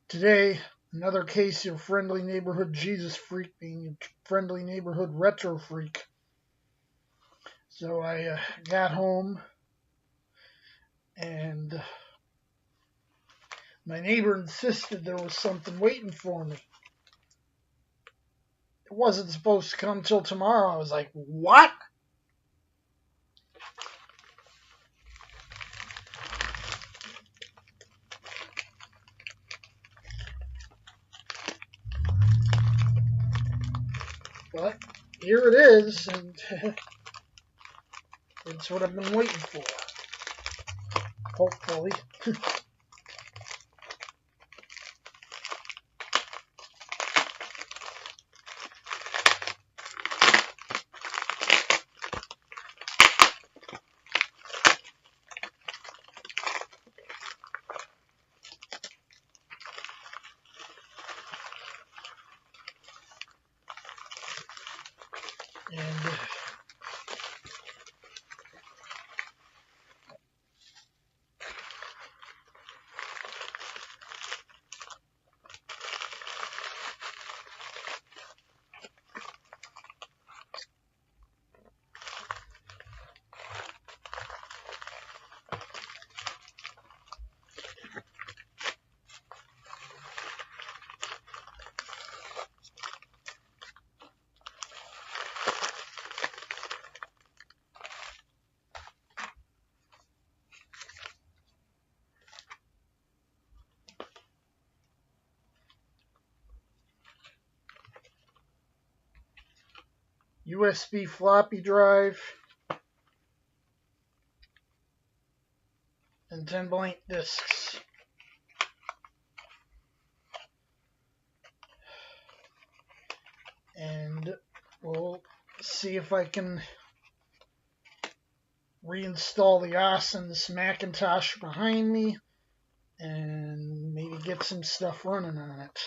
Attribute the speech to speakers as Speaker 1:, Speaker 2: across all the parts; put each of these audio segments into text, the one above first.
Speaker 1: Today, another case of friendly neighborhood Jesus freak being a friendly neighborhood retro freak. So I got home and my neighbor insisted there was something waiting for me. It wasn't supposed to come till tomorrow. I was like, what? But here it is, and it's what I've been waiting for. Hopefully. And USB floppy drive, and 10 blank discs. And we'll see if I can reinstall the OS in this Macintosh behind me and maybe get some stuff running on it.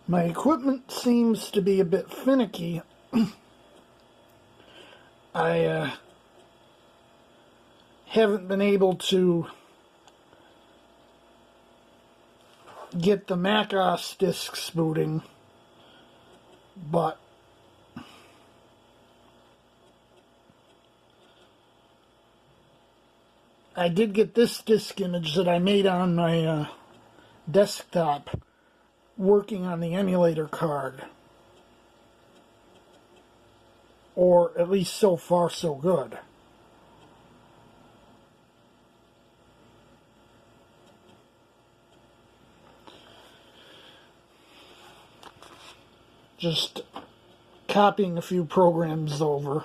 Speaker 1: My equipment seems to be a bit finicky. I haven't been able to get the Mac-OS discs booting, but I did get this disk image that I made on my desktop working on the emulator card. Or at least so far so good. Just copying a few programs over.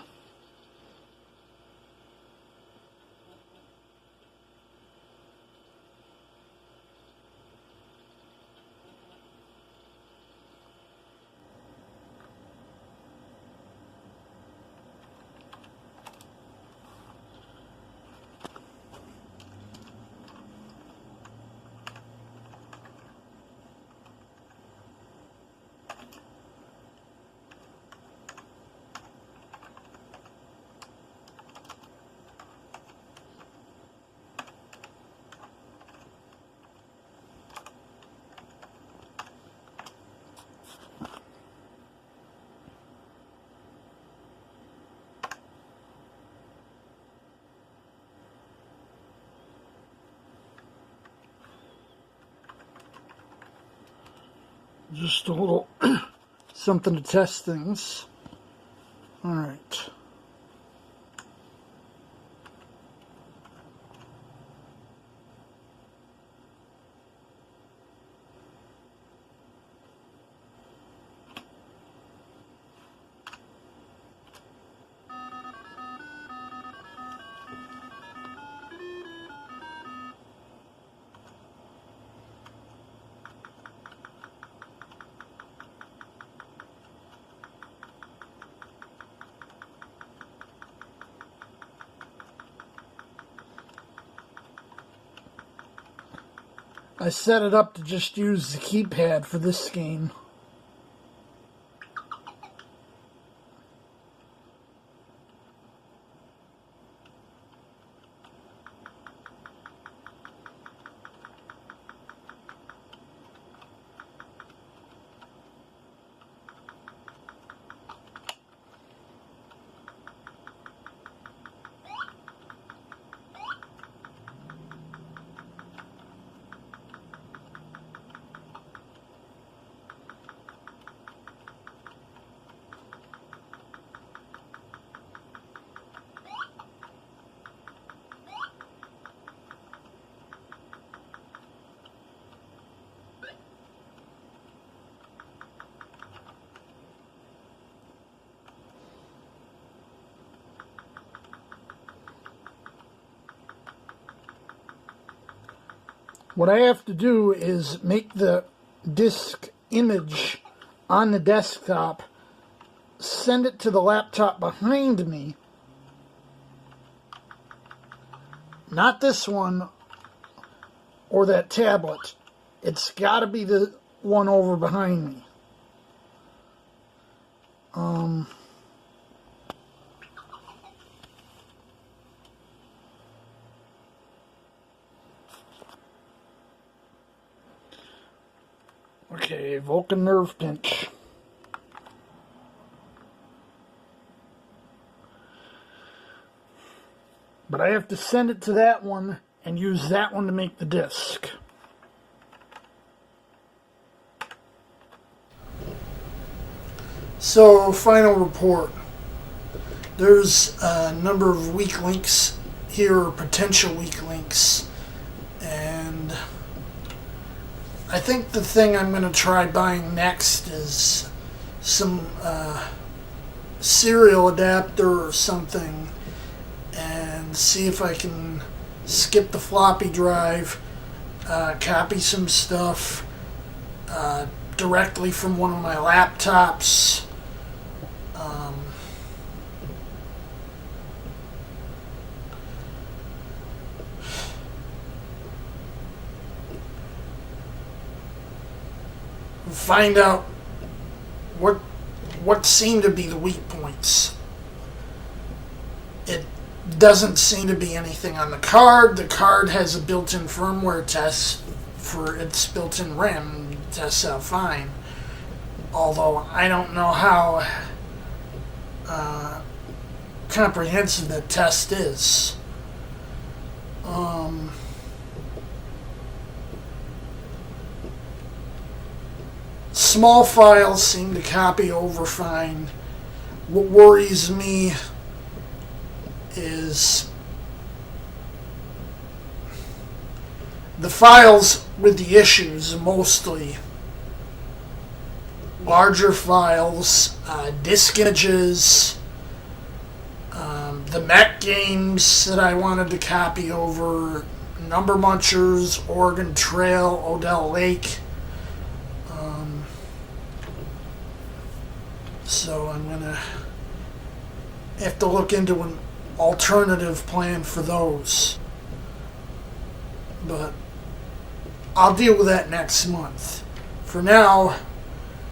Speaker 1: Just a little something to test things. Alright. I set it up to just use the keypad for this game. What I have to do is make the disk image on the desktop, send it to the laptop behind me, not this one or that tablet. It's got to be the one over behind me. Okay, Vulcan nerve pinch. But I have to send it to that one and use that one to make the disc. So, final report. There's a number of weak links here, or potential weak links, and I think the thing I'm going to try buying next is some serial adapter or something, and see if I can skip the floppy drive, copy some stuff directly from one of my laptops. Find out what seem to be the weak points. It doesn't seem to be anything on the card. The card has a built-in firmware test for its built-in RAM. It tests out fine. Although I don't know how comprehensive that test is. Small files seem to copy over fine. What worries me is the files with the issues, mostly larger files, disk images, the mech games that I wanted to copy over, Number Munchers, Oregon Trail, Odell Lake. So I'm going to have to look into an alternative plan for those. But I'll deal with that next month. For now,